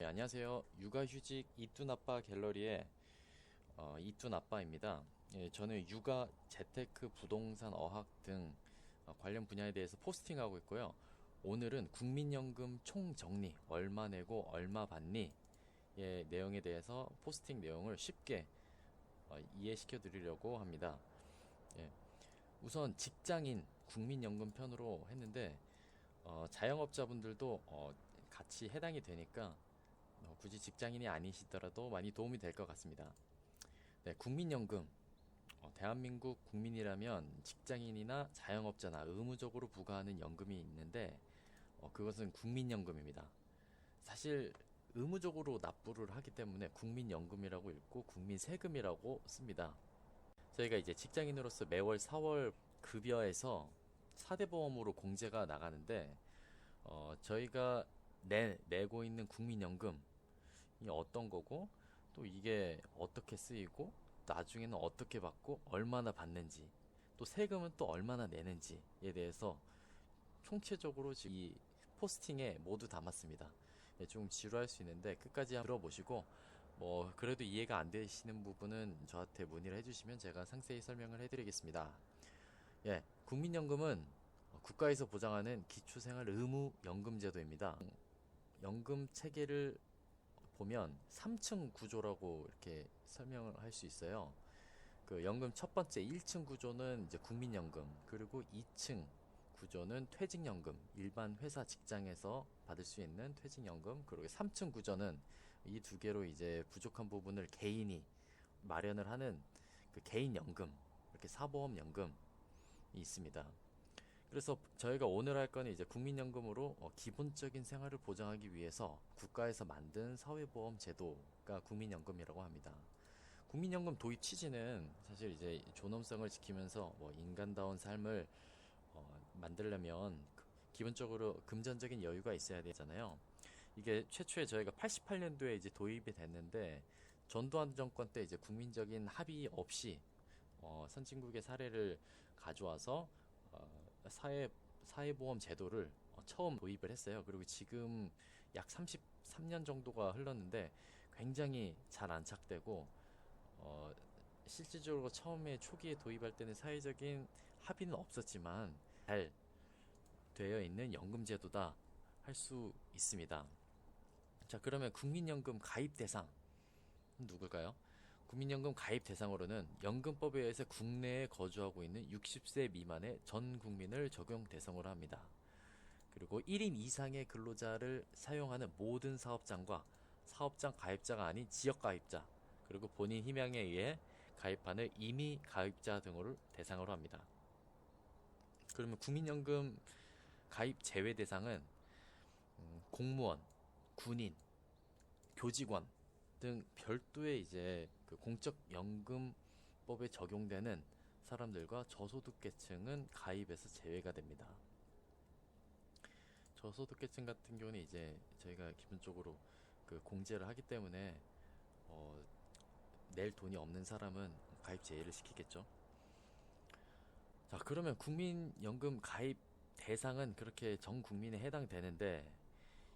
안녕하세요. 육아휴직 이뚜나빠 갤러리의 이뚜나빠입니다. 예, 저는 육아, 재테크, 부동산, 어학 등 관련 분야에 대해서 포스팅하고 있고요. 오늘은 국민연금 총정리, 얼마 내고 얼마 받니? 의 내용에 대해서 포스팅 내용을 쉽게 이해시켜 드리려고 합니다. 예, 우선 직장인 국민연금 편으로 했는데 자영업자분들도 같이 해당이 되니까 굳이 직장인이 아니시더라도 많이 도움이 될 것 같습니다. 네, 국민연금. 대한민국 국민이라면 직장인이나 자영업자나 의무적으로 부과하는 연금이 있는데 그것은 국민연금입니다. 사실 의무적으로 납부를 하기 때문에 국민연금이라고 읽고 국민세금이라고 씁니다. 저희가 이제 직장인으로서 매월 4월 급여에서 4대 보험으로 공제가 나가는데 저희가 내고 있는 국민연금 이 어떤 거고 또 이게 어떻게 쓰이고 나중에는 어떻게 받고 얼마나 받는지 또 세금은 또 얼마나 내는지에 대해서 총체적으로 지금 이 포스팅에 모두 담았습니다. 예, 좀 지루할 수 있는데 끝까지 들어보시고 뭐 그래도 이해가 안 되시는 부분은 저한테 문의를 해주시면 제가 상세히 설명을 해드리겠습니다. 예, 국민연금은 국가에서 보장하는 기초생활 의무 연금제도입니다. 연금 체계를 보면 3층 구조라고 이렇게 설명을 할 수 있어요. 그 연금 첫 번째 1층 구조는 이제 국민연금, 그리고 2층 구조는 퇴직연금, 일반 회사 직장에서 받을 수 있는 퇴직연금, 그리고 3층 구조는 이 두 개로 이제 부족한 부분을 개인이 마련을 하는 그 개인연금, 이렇게 사보험연금이 있습니다. 그래서 저희가 오늘 할 거는 이제 국민연금으로 기본적인 생활을 보장하기 위해서 국가에서 만든 사회보험 제도가 국민연금이라고 합니다. 국민연금 도입 취지는 사실 이제 존엄성을 지키면서 뭐 인간다운 삶을 만들려면 기본적으로 금전적인 여유가 있어야 되잖아요. 이게 최초에 저희가 88년도에 이제 도입이 됐는데 전두환 정권 때 이제 국민적인 합의 없이 선진국의 사례를 가져와서 사회보험 제도를 처음 도입을 했어요. 그리고 지금 약 33년 정도가 흘렀는데 굉장히 잘 안착되고 어, 실질적으로 처음에 초기에 도입할 때는 사회적인 합의는 없었지만 잘 되어 있는 연금 제도다 할 수 있습니다. 자, 그러면 국민연금 가입 대상 누굴까요? 국민연금 가입 대상으로는 연금법에 의해서 국내에 거주하고 있는 60세 미만의 전 국민을 적용 대상으로 합니다. 그리고 1인 이상의 근로자를 사용하는 모든 사업장과 사업장 가입자가 아닌 지역 가입자, 그리고 본인 희망에 의해 가입하는 임의 가입자 등을 대상으로 합니다. 그러면 국민연금 가입 제외 대상은 공무원, 군인, 교직원 등 별도의 이제 그 공적연금법에 적용되는 사람들과 저소득계층은 가입에서 제외가 됩니다. 저소득계층 같은 경우는 이제 저희가 기본적으로 그 공제를 하기 때문에 어, 낼 돈이 없는 사람은 가입 제외를 시키겠죠. 자, 그러면 국민연금 가입 대상은 그렇게 전 국민에 해당되는데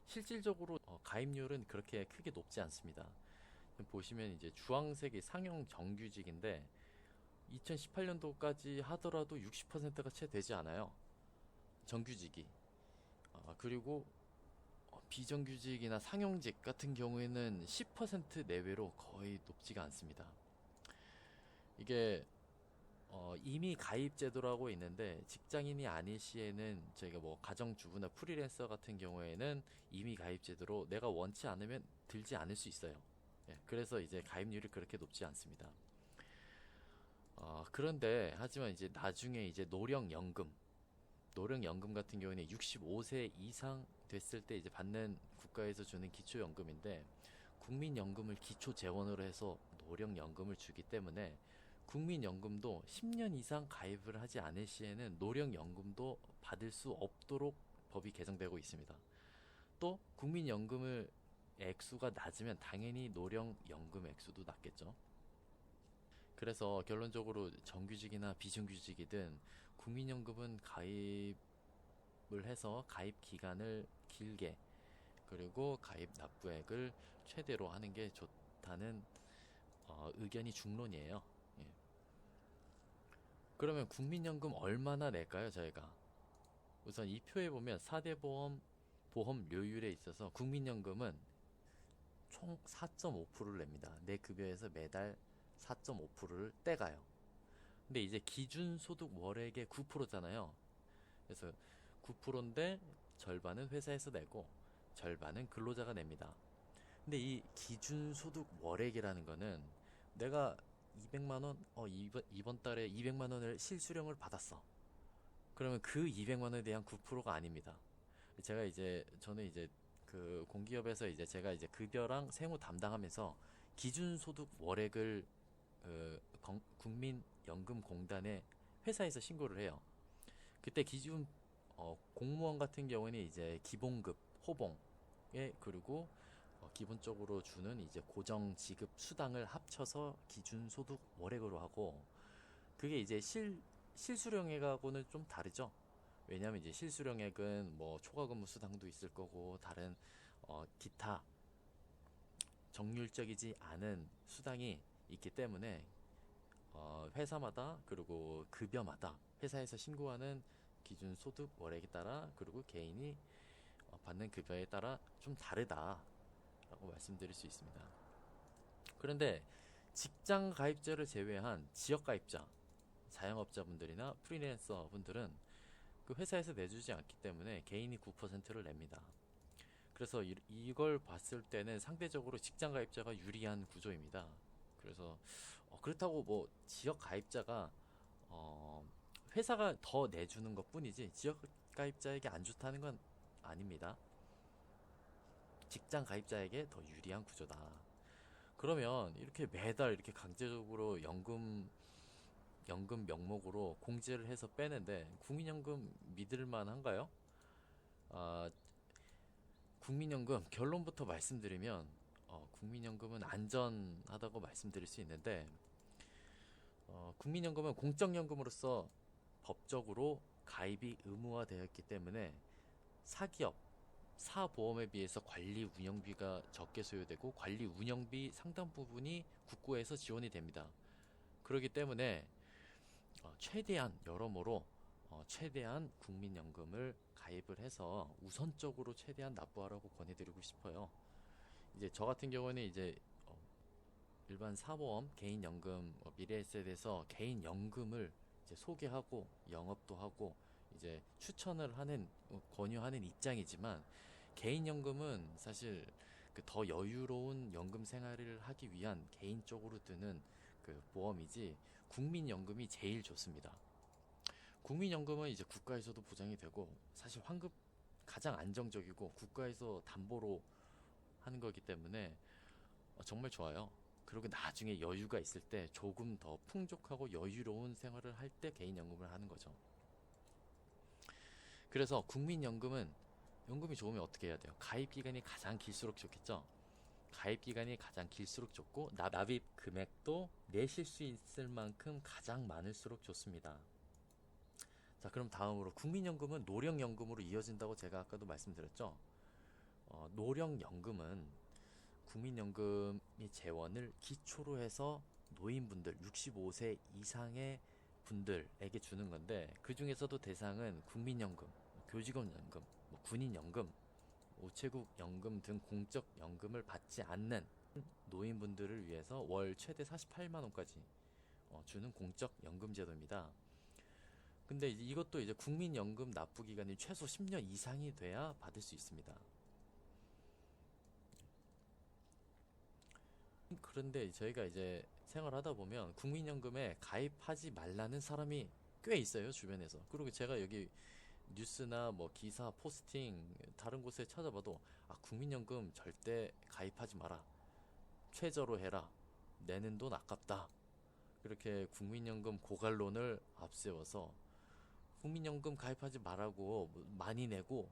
실질적으로 가입률은 그렇게 크게 높지 않습니다. 보시면 이제 주황색이 상용 정규직인데 2018년도까지 하더라도 60%가 채 되지 않아요. 정규직이. 그리고 비정규직이나 상용직 같은 경우에는 10% 내외로 거의 높지가 않습니다. 이게 이미 가입 제도라고 있는데 직장인이 아닐 시에는 저희가 뭐 가정주부나 프리랜서 같은 경우에는 이미 가입 제도로 내가 원치 않으면 들지 않을 수 있어요. 예, 그래서 이제 가입률이 그렇게 높지 않습니다. 그런데 하지만 이제 나중에 이제 노령연금 같은 경우는 65세 이상 됐을 때 이제 받는 국가에서 주는 기초연금인데 국민연금을 기초재원으로 해서 노령연금을 주기 때문에 국민연금도 10년 이상 가입을 하지 않을 시에는 노령연금도 받을 수 없도록 법이 개정되고 있습니다. 또 국민연금을 액수가 낮으면 당연히 노령연금 액수도 낮겠죠. 그래서 결론적으로 정규직이나 비정규직이든 국민연금은 가입을 해서 가입 기간을 길게 그리고 가입 납부액을 최대로 하는 게 좋다는 의견이 중론이에요. 예. 그러면 국민연금 얼마나 낼까요, 저희가? 우선 이 표에 보면 4대 보험료율에 있어서 국민연금은 총 4.5%를 냅니다. 내 급여에서 매달 4.5%를 떼가요. 근데 이제 기준소득 월액의 9%잖아요. 그래서 9%인데 절반은 회사에서 내고 절반은 근로자가 냅니다. 근데 이 기준소득 월액이라는 거는 내가 200만 원, 이번 달에 200만 원을 실수령을 받았어. 그러면 그 200만 원에 대한 9%가 아닙니다. 저는 이제 그 공기업에서 이제 제가 이제 급여랑 세무 담당하면서 기준소득 월액을 국민연금공단에 회사에서 신고를 해요. 그때 공무원 같은 경우는 이제 기본급, 호봉에 그리고 기본적으로 주는 이제 고정 지급 수당을 합쳐서 기준소득 월액으로 하고 그게 이제 실수령액하고는 좀 다르죠. 왜냐하면 이제 실수령액은 뭐 초과근무 수당도 있을 거고 다른 기타 정률적이지 않은 수당이 있기 때문에 회사마다 그리고 급여마다 회사에서 신고하는 기준 소득 월액에 따라 그리고 개인이 받는 급여에 따라 좀 다르다라고 말씀드릴 수 있습니다. 그런데 직장 가입자를 제외한 지역 가입자, 자영업자분들이나 프리랜서 분들은 그 회사에서 내주지 않기 때문에 개인이 9%를 냅니다. 그래서 이걸 봤을 때는 상대적으로 직장 가입자가 유리한 구조입니다. 그래서 그렇다고 뭐 지역 가입자가 회사가 더 내주는 것 뿐이지 지역 가입자에게 안 좋다는 건 아닙니다. 직장 가입자에게 더 유리한 구조다. 그러면 이렇게 매달 이렇게 강제적으로 연금 명목으로 공제를 해서 빼는데 국민연금 믿을 만한가요? 아, 국민연금 결론부터 말씀드리면 국민연금은 안전하다고 말씀드릴 수 있는데 국민연금은 공적연금으로서 법적으로 가입이 의무화되어 있기 때문에 사기업, 사보험에 비해서 관리 운영비가 적게 소요되고 관리 운영비 상당 부분이 국고에서 지원이 됩니다. 그렇기 때문에 최대한 여러모로 최대한 국민연금을 가입을 해서 우선적으로 최대한 납부하라고 권해드리고 싶어요. 이제 저 같은 경우는 이제 일반 사보험, 개인연금, 미래에셋에서 개인연금을 이제 소개하고 영업도 하고 이제 추천을 하는 권유하는 입장이지만 개인연금은 사실 그 더 여유로운 연금 생활을 하기 위한 개인적으로 드는 그 보험이지 국민연금이 제일 좋습니다. 국민연금은 이제 국가에서도 보장이 되고 사실 환급 가장 안정적이고 국가에서 담보로 하는 거기 때문에 정말 좋아요. 그리고 나중에 여유가 있을 때 조금 더 풍족하고 여유로운 생활을 할 때 개인연금을 하는 거죠. 그래서 국민연금은 연금이 좋으면 어떻게 해야 돼요? 가입기간이 가장 길수록 좋겠죠? 가입기간이 가장 길수록 좋고 납입 금액도 내실 수 있을 만큼 가장 많을수록 좋습니다. 자, 그럼 다음으로 국민연금은 노령연금으로 이어진다고 제가 아까도 말씀드렸죠? 노령연금은 국민연금이 재원을 기초로 해서 노인분들 65세 이상의 분들에게 주는 건데 그 중에서도 대상은 국민연금, 교직원연금, 군인연금, 우체국연금 등 공적연금을 받지 않는 노인분들을 위해서 월 최대 48만 원까지 주는 공적연금 제도입니다. 근데 이것도 이제 국민연금 납부 기간이 최소 10년 이상이 돼야 받을 수 있습니다. 그런데 저희가 이제 생활하다 보면 국민연금에 가입하지 말라는 사람이 꽤 있어요, 주변에서. 그리고 제가 여기 뉴스나 뭐 기사, 포스팅 다른 곳에 찾아봐도 국민연금 절대 가입하지 마라. 최저로 해라. 내는 돈 아깝다. 그렇게 국민연금 고갈론을 앞세워서 국민연금 가입하지 말라고 많이 내고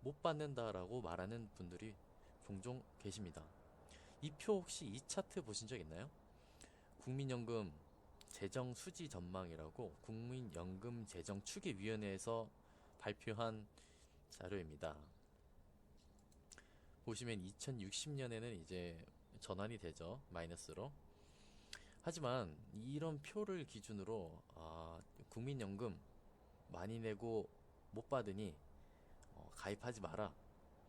못 받는다라고 말하는 분들이 종종 계십니다. 이 표 혹시 이 차트 보신 적 있나요? 국민연금 재정 수지 전망이라고 국민연금 재정 추계위원회에서 발표한 자료입니다. 보시면 2060년에는 이제 전환이 되죠. 마이너스로. 하지만 이런 표를 기준으로 국민연금 많이 내고 못 받으니 가입하지 마라.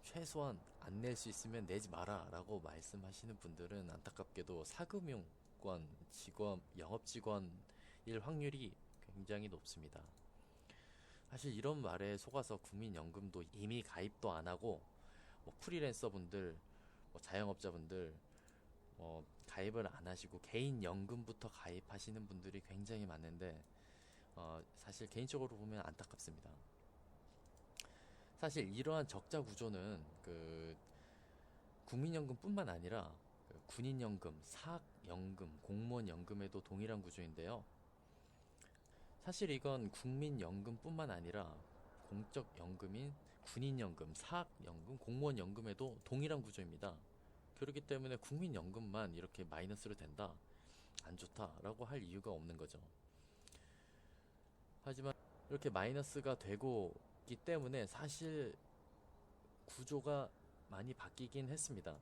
최소한 안 낼 수 있으면 내지 마라 라고 말씀하시는 분들은 안타깝게도 사금융권 직원, 영업직원일 확률이 굉장히 높습니다. 사실 이런 말에 속아서 국민연금도 이미 가입도 안 하고 뭐 프리랜서 분들, 뭐 자영업자분들 가입을 안 하시고 개인 연금부터 가입하시는 분들이 굉장히 많은데 사실 개인적으로 보면 안타깝습니다. 사실 이러한 적자 구조는 그 국민연금뿐만 아니라 그 군인연금, 사학연금, 공무원연금에도 동일한 구조인데요. 사실 이건 국민연금뿐만 아니라 공적연금인 군인연금, 사학연금, 공무원연금에도 동일한 구조입니다. 그렇기 때문에 국민연금만 이렇게 마이너스로 된다, 안 좋다라고 할 이유가 없는 거죠. 하지만 이렇게 마이너스가 되고 있기 때문에 사실 구조가 많이 바뀌긴 했습니다.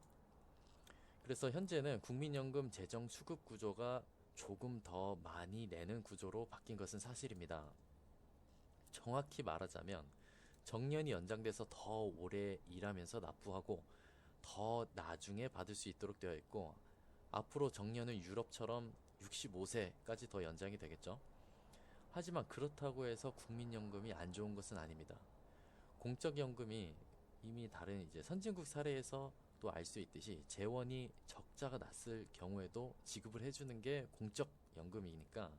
그래서 현재는 국민연금 재정 수급 구조가 조금 더 많이 내는 구조로 바뀐 것은 사실입니다. 정확히 말하자면 정년이 연장돼서 더 오래 일하면서 납부하고 더 나중에 받을 수 있도록 되어 있고, 앞으로 정년은 유럽처럼 65세까지 더 연장이 되겠죠. 하지만 그렇다고 해서 국민연금이 안 좋은 것은 아닙니다. 공적연금이 이미 다른 이제 선진국 사례에서 또 알 수 있듯이 재원이 적자가 났을 경우에도 지급을 해주는 게 공적연금이니까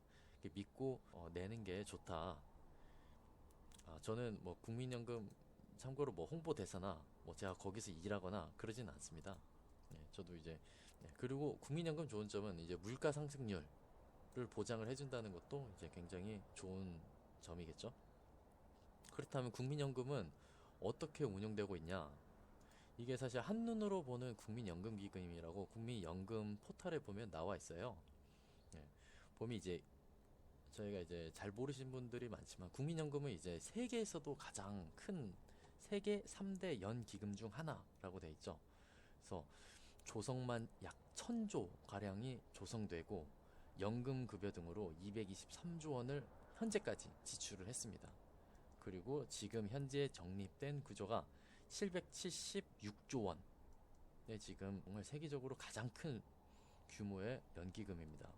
믿고 내는 게 좋다. 저는 뭐 국민연금 참고로 뭐 홍보대사나 뭐 제가 거기서 일하거나 그러진 않습니다. 저도 이제 그리고 국민연금 좋은 점은 이제 물가 상승률을 보장을 해준다는 것도 이제 굉장히 좋은 점이겠죠. 그렇다면 국민연금은 어떻게 운영되고 있냐? 이게 사실 한눈으로 보는 국민연금기금이라고 국민연금 포털에 보면 나와 있어요. 보면 이제 저희가 이제 잘 모르신 분들이 많지만 국민연금은 이제 세계에서도 가장 큰 세계 3대 연기금 중 하나라고 돼 있죠. 그래서 조성만 약 1000조 가량이 조성되고 연금급여 등으로 223조 원을 현재까지 지출을 했습니다. 그리고 지금 현재 적립된 구조가 776조 원. 네, 지금 정말 세계적으로 가장 큰 규모의 연기금입니다.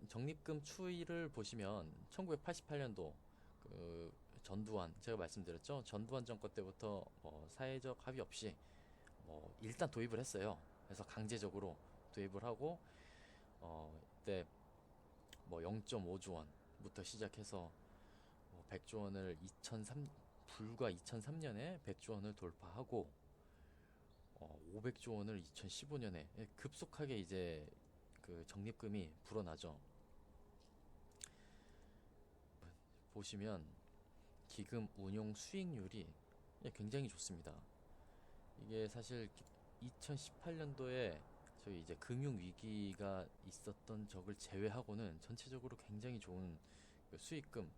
적립금 추이를 보시면 1988년도 그 전두환, 제가 말씀드렸죠. 전두환 정권 때부터 사회적 합의 없이 일단 도입을 했어요. 그래서 강제적으로 도입을 하고 이때 0.5조 원부터 시작해서 100조 원을 불과 2003년에 100조 원을 돌파하고 500조 원을 2015년에 급속하게 이제 그 적립금이 불어나죠. 보시면 기금 운용 수익률이 굉장히 좋습니다. 이게 사실 2018년도에 저희 이제 금융 위기가 있었던 적을 제외하고는 전체적으로 굉장히 좋은 수익금,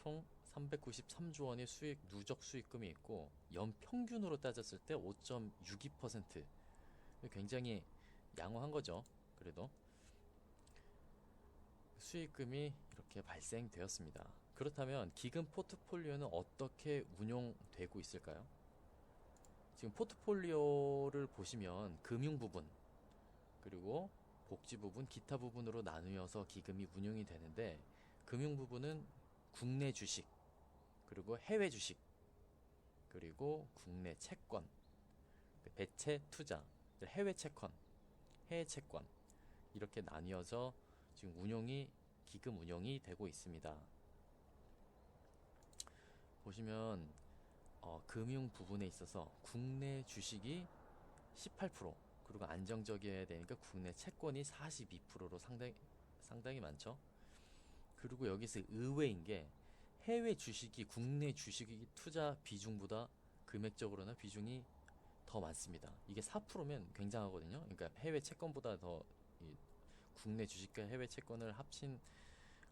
총 393조 원의 누적 수익금이 있고 연평균으로 따졌을 때 5.62%, 굉장히 양호한 거죠. 그래도 수익금이 이렇게 발생되었습니다. 그렇다면 기금 포트폴리오는 어떻게 운용되고 있을까요? 지금 포트폴리오를 보시면 금융 부분, 그리고 복지 부분, 기타 부분으로 나누어서 기금이 운용이 되는데, 금융 부분은 국내 주식, 그리고 해외 주식, 그리고 국내 채권, 배채 투자, 해외 채권, 해외 채권, 이렇게 나뉘어서 지금 기금 운용이 되고 있습니다. 보시면 금융 부분에 있어서 국내 주식이 18%, 그리고 안정적이어야 되니까 국내 채권이 42%로 상당히 많죠. 그리고 여기서 의외인 게 해외 주식이 국내 주식이 투자 비중보다 금액적으로나 비중이 더 많습니다. 이게 4%면 굉장하거든요. 그러니까 해외 채권보다 더 국내 주식과 해외 채권을 합친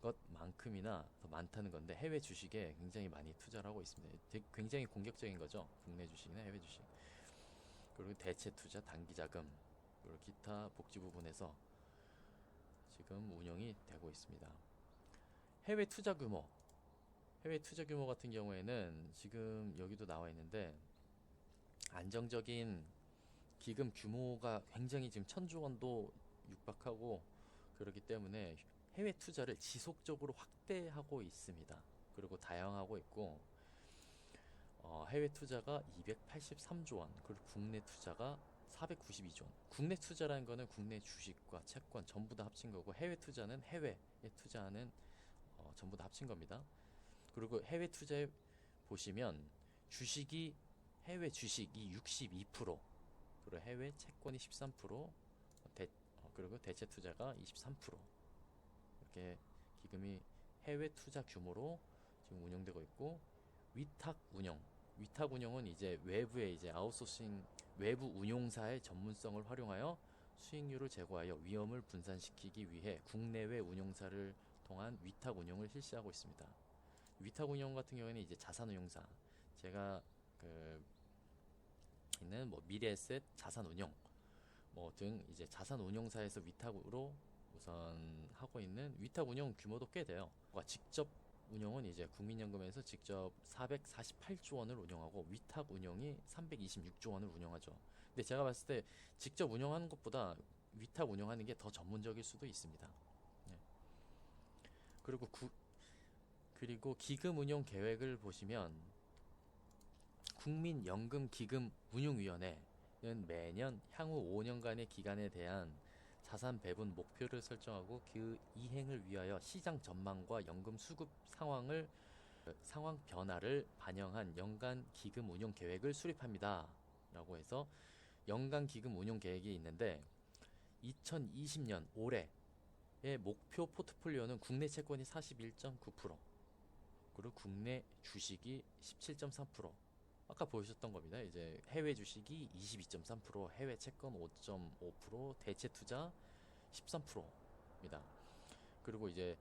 것만큼이나 더 많다는 건데 해외 주식에 굉장히 많이 투자를 하고 있습니다. 굉장히 공격적인 거죠. 국내 주식이나 해외 주식. 그리고 대체 투자, 단기 자금, 그리고 기타 복지 부분에서 지금 운영이 되고 있습니다. 해외 투자 규모. 해외 투자 규모 같은 경우에는 지금 여기도 나와 있는데 안정적인 기금 규모가 굉장히 지금 1,000조 원도 육박하고 그렇기 때문에 해외 투자를 지속적으로 확대하고 있습니다. 그리고 다양하고 있고 해외 투자가 283조 원, 그리고 국내 투자가 492조 원. 국내 투자라는 거는 국내 주식과 채권 전부 다 합친 거고 해외 투자는 해외에 투자하는 전부 다 합친 겁니다. 그리고 해외 투자에 보시면 주식이 해외 주식이 62%, 그리고 해외 채권이 13%, 그리고 대체 투자가 23%. 이렇게 기금이 해외 투자 규모로 지금 운영되고 있고 위탁 운영은 이제 외부의 이제 아웃소싱 외부 운용사의 전문성을 활용하여 수익률을 제고하여 위험을 분산시키기 위해 국내외 운용사를 통한 위탁 운영을 실시하고 있습니다. 위탁 운영 같은 경우에는 이제 자산운용사, 제가 있는 뭐 미래에셋 자산운용 뭐 등 이제 자산운용사에서 위탁으로 우선 하고 있는 위탁 운영 규모도 꽤 돼요. 직접 운영은 이제 국민연금에서 직접 448조 원을 운영하고 위탁 운영이 326조 원을 운영하죠. 근데 제가 봤을 때 직접 운영하는 것보다 위탁 운영하는 게 더 전문적일 수도 있습니다. 네. 그리고 기금 운용 계획을 보시면 국민연금기금운용위원회는 매년 향후 5년간의 기간에 대한 자산 배분 목표를 설정하고 그 이행을 위하여 시장 전망과 연금 수급 상황 변화를 반영한 연간 기금 운용 계획을 수립합니다. 라고 해서 연간 기금 운용 계획이 있는데 2020년 올해의 목표 포트폴리오는 국내 채권이 41.9%, 그리고 국내 주식이 17.3%. 아까 보셨던 겁니다. 이제 해외 주식이 22.3%, 해외 채권 5.5%, 대체 투자 13%입니다. 그리고 이제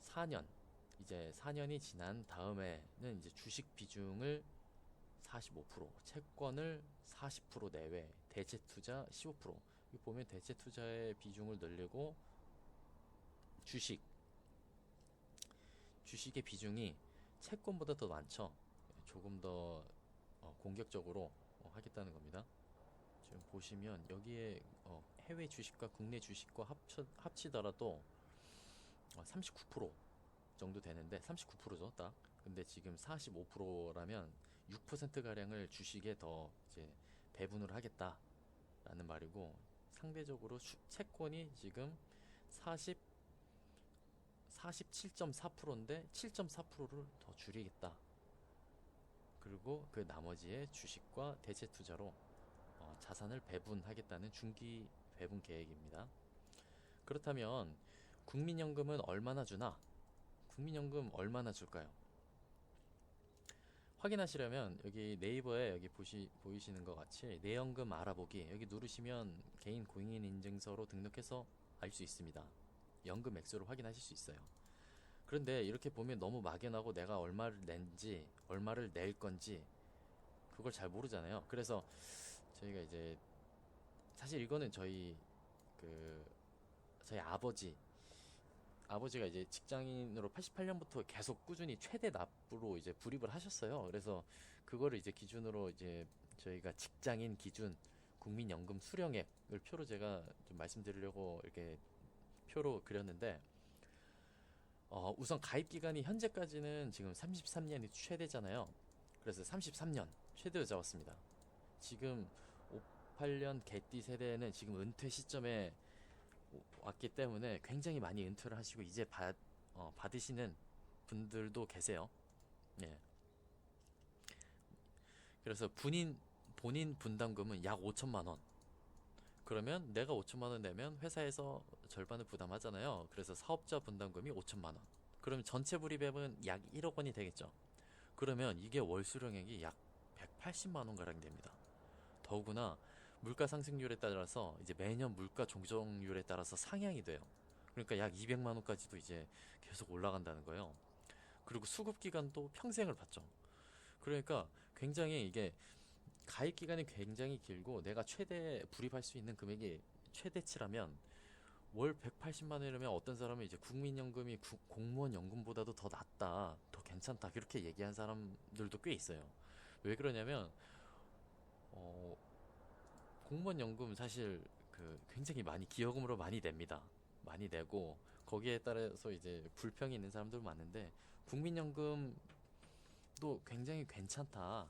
4년이 지난 다음에는 이제 주식 비중을 45%, 채권을 40% 내외, 대체 투자 15%. 여기 보면 대체 투자의 비중을 늘리고 주식의 비중이 채권보다 더 많죠. 조금 더 공격적으로 하겠다는 겁니다. 지금 보시면 여기에 해외 주식과 국내 주식과 합치더라도 39% 정도 되는데 39%죠, 딱. 근데 지금 45%라면 6%가량을 주식에 더 이제 배분을 하겠다라는 말이고, 상대적으로 채권이 지금 47.4%인데 7.4%를 더 줄이겠다. 그리고 그 나머지의 주식과 대체 투자로 자산을 배분하겠다는 중기 배분 계획입니다. 그렇다면 국민연금은 얼마나 주나? 국민연금 얼마나 줄까요? 확인하시려면 여기 네이버에 여기 보이시는 것 같이 내연금 알아보기 여기 누르시면 개인 공인인증서로 등록해서 알 수 있습니다. 연금 액수를 확인하실 수 있어요. 그런데 이렇게 보면 너무 막연하고 내가 얼마를 낸지 얼마를 낼 건지 그걸 잘 모르잖아요. 그래서 저희가 이제 사실 이거는 저희 아버지가 이제 직장인으로 88년부터 계속 꾸준히 최대 납부로 이제 불입을 하셨어요. 그래서 그거를 이제 기준으로 이제 저희가 직장인 기준 국민연금 수령액을 표로 제가 좀 말씀드리려고 이렇게 표로 그렸는데 우선 가입 기간이 현재까지는 지금 33년이 최대잖아요. 그래서 33년 최대로 잡았습니다. 지금 58년 개띠 세대는 지금 은퇴 시점에 왔기 때문에 굉장히 많이 은퇴를 하시고 이제 받으시는 분들도 계세요. 예. 그래서 본인 분담금은 약 5천만 원. 그러면 내가 5천만 원 내면 회사에서 절반을 부담하잖아요. 그래서 사업자 분담금이 5천만 원. 그러면 전체 불입액은 약 1억 원이 되겠죠. 그러면 이게 월 수령액이 약 180만 원 가량 됩니다. 더구나 물가 상승률에 따라서 이제 매년 물가 조정률에 따라서 상향이 돼요. 그러니까 약 200만 원까지도 이제 계속 올라간다는 거예요. 그리고 수급 기간도 평생을 받죠. 그러니까 굉장히 이게 가입 기간이 굉장히 길고 내가 최대 불입할 수 있는 금액이 최대치라면 월 180만 원이라면 어떤 사람은 이제 국민연금이 공무원 연금보다도 더 낫다, 더 괜찮다 그렇게 얘기한 사람들도 꽤 있어요. 왜 그러냐면 어, 공무원 연금 사실 그 굉장히 많이 기여금으로 많이 냅니다. 많이 내고 거기에 따라서 이제 불평이 있는 사람들 많은데 국민연금도 굉장히 괜찮다.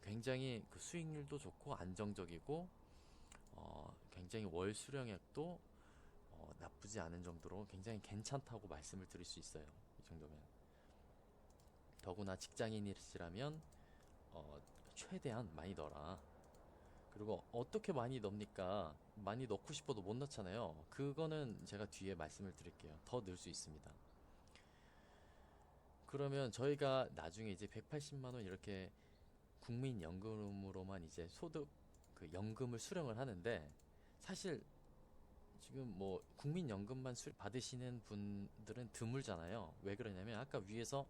굉장히 그 수익률도 좋고 안정적이고 굉장히 월 수령액도 나쁘지 않은 정도로 굉장히 괜찮다고 말씀을 드릴 수 있어요. 이 정도면. 더구나 직장인이시라면 최대한 많이 넣어라. 그리고 어떻게 많이 넣습니까? 많이 넣고 싶어도 못 넣잖아요. 그거는 제가 뒤에 말씀을 드릴게요. 더 넣을 수 있습니다. 그러면 저희가 나중에 이제 180만 원 이렇게 국민연금으로만 이제 소득 그 연금을 수령을 하는데 사실 지금 뭐 국민연금만 받으시는 분들은 드물잖아요. 왜 그러냐면 아까 위에서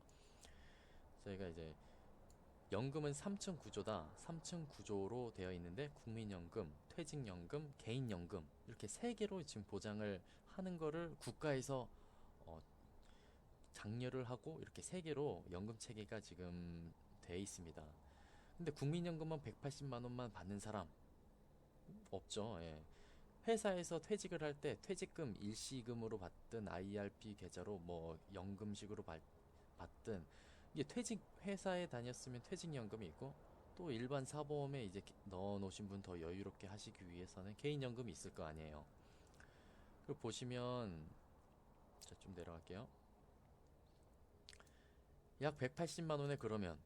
저희가 이제 연금은 3층 구조다. 3층 구조로 되어 있는데 국민연금, 퇴직연금, 개인연금 이렇게 세 개로 지금 보장을 하는 거를 국가에서 어, 장려를 하고 이렇게 세 개로 연금 체계가 지금 돼 있습니다. 근데 국민연금만 180만 원만 받는 사람 없죠. 예. 회사에서 퇴직을 할 때 퇴직금 일시금으로 받든 IRP 계좌로 뭐 연금식으로 받든 이게 퇴직 회사에 다녔으면 퇴직연금이 있고 또 일반 사보험에 이제 넣어 놓으신 분 더 여유롭게 하시기 위해서는 개인연금이 있을 거 아니에요. 그 보시면 좀 내려갈게요. 약 180만 원에 그러면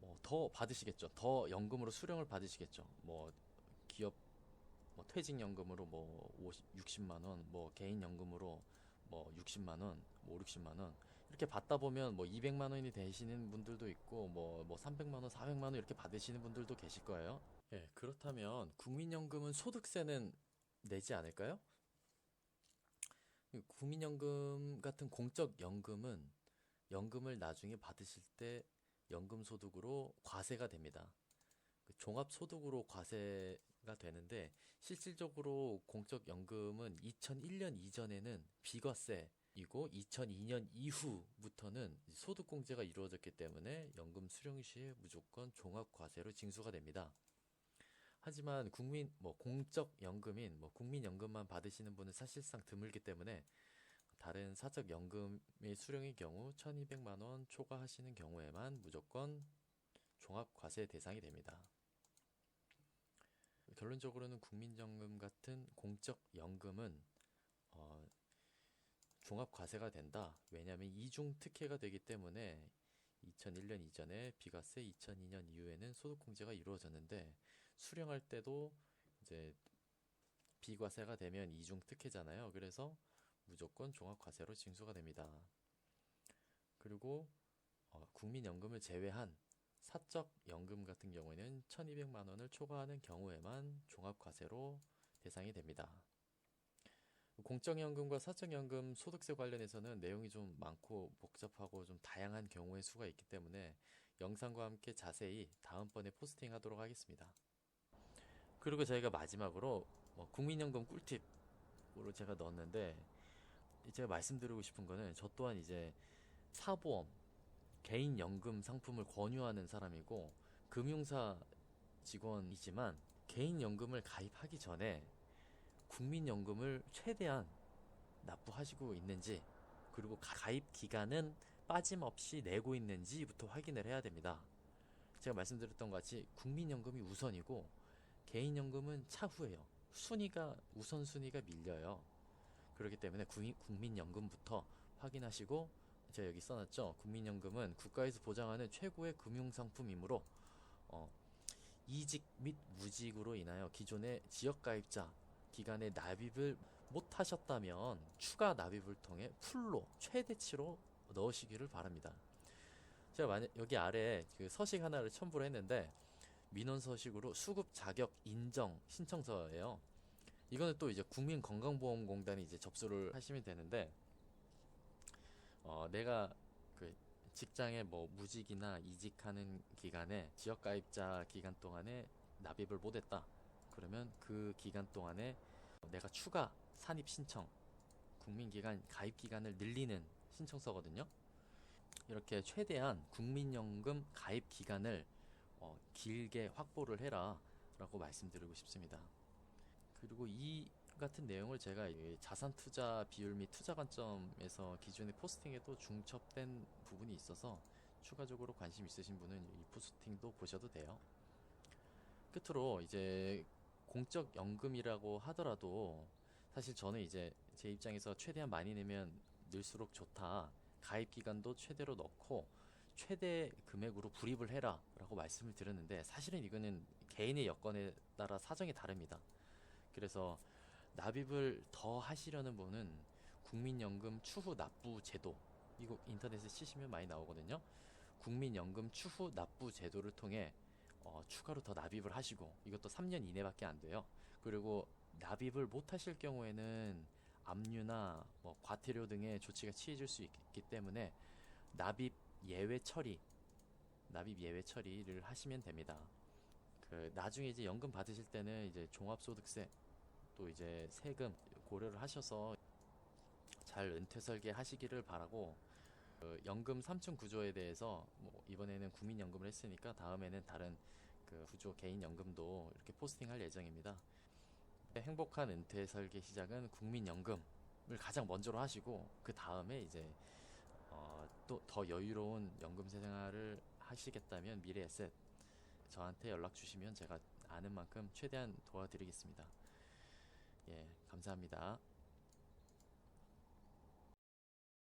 뭐 더 받으시겠죠. 더 연금으로 수령을 받으시겠죠. 뭐 기업 뭐 퇴직연금으로 뭐 60만 원, 뭐 개인연금으로 뭐 60만 원, 뭐 5, 60만 원 이렇게 받다 보면 뭐 200만 원이 되시는 분들도 있고 뭐 300만 원, 400만 원 이렇게 받으시는 분들도 계실 거예요. 예, 그렇다면 국민연금은 소득세는 내지 않을까요? 국민연금 같은 공적 연금은 연금을 나중에 받으실 때 연금소득으로 과세가 됩니다. 종합소득으로 과세가 되는데 실질적으로 공적연금은 2001년 이전에는 비과세이고 2002년 이후부터는 소득공제가 이루어졌기 때문에 연금 수령 시에 무조건 종합과세로 징수가 됩니다. 하지만 공적연금인 국민연금만 받으시는 분은 사실상 드물기 때문에 다른 사적연금의 수령의 경우 1200만 원 초과하시는 경우에만 무조건 종합과세 대상이 됩니다. 결론적으로는 국민연금 같은 공적연금은 어, 종합과세가 된다. 왜냐하면 이중 특혜가 되기 때문에 2001년 이전에 비과세, 2002년 이후에는 소득공제가 이루어졌는데 수령할 때도 이제 비과세가 되면 이중 특혜잖아요. 그래서 무조건 종합과세로 징수가 됩니다. 그리고 국민연금을 제외한 사적연금 같은 경우에는 1200만 원을 초과하는 경우에만 종합과세로 대상이 됩니다. 공적연금과 사적연금 소득세 관련해서는 내용이 좀 많고 복잡하고 좀 다양한 경우의 수가 있기 때문에 영상과 함께 자세히 다음번에 포스팅하도록 하겠습니다. 그리고 저희가 마지막으로 국민연금 꿀팁으로 제가 넣었는데 제가 말씀드리고 싶은 거는 저 또한 이제 사보험, 개인연금 상품을 권유하는 사람이고 금융사 직원이지만 개인연금을 가입하기 전에 국민연금을 최대한 납부하시고 있는지 그리고 가입 기간은 빠짐없이 내고 있는지부터 확인을 해야 됩니다. 제가 말씀드렸던 것 같이 국민연금이 우선이고 개인연금은 차후예요. 우선순위가 밀려요. 그렇기 때문에 국민연금부터 확인하시고 제가 여기 써놨죠. 국민연금은 국가에서 보장하는 최고의 금융상품이므로 이직 및 무직으로 인하여 기존의 지역가입자 기간에 납입을 못하셨다면 추가 납입을 통해 풀로 최대치로 넣으시기를 바랍니다. 제가 여기 아래 그 서식 하나를 첨부를 했는데 민원 서식으로 수급 자격 인정 신청서예요. 이거는 또 이제 국민건강보험공단이 이제 접수를 하시면 되는데, 내가 그 직장에 뭐 무직이나 이직하는 기간에 지역가입자 기간 동안에 납입을 못했다. 그러면 그 기간 동안에 내가 추가 산입 신청, 국민기관 가입 기간을 늘리는 신청서거든요. 이렇게 최대한 국민연금 가입 기간을 길게 확보를 해라 라고 말씀드리고 싶습니다. 그리고 이 같은 내용을 제가 이 자산 투자 비율 및 투자 관점에서 기존의 포스팅에도 중첩된 부분이 있어서 추가적으로 관심 있으신 분은 이 포스팅도 보셔도 돼요. 끝으로 이제 공적 연금이라고 하더라도 사실 저는 이제 제 입장에서 최대한 많이 내면 늘수록 좋다. 가입 기간도 최대로 넣고 최대 금액으로 불입을 해라 라고 말씀을 드렸는데, 사실은 이거는 개인의 여건에 따라 사정이 다릅니다. 그래서 납입을 더 하시려는 분은 국민연금 추후 납부 제도, 이거 인터넷에 치시면 많이 나오거든요. 국민연금 추후 납부 제도를 통해 추가로 더 납입을 하시고, 이것도 3년 이내밖에 안 돼요. 그리고 납입을 못 하실 경우에는 압류나 뭐 과태료 등의 조치가 취해질 수 있기 때문에 납입 예외 처리, 납입 예외 처리를 하시면 됩니다. 그 나중에 이제 연금 받으실 때는 이제 종합소득세 또 이제 세금 고려를 하셔서 잘 은퇴 설계 하시기를 바라고, 그 연금 3층 구조에 대해서 뭐 이번에는 국민연금을 했으니까 다음에는 다른 그 구조 개인연금도 이렇게 포스팅할 예정입니다. 행복한 은퇴 설계 시작은 국민연금을 가장 먼저로 하시고, 그 다음에 이제 또 더 여유로운 연금 생활을 하시겠다면 미래에셋 저한테 연락 주시면 제가 아는 만큼 최대한 도와드리겠습니다. 예, 감사합니다.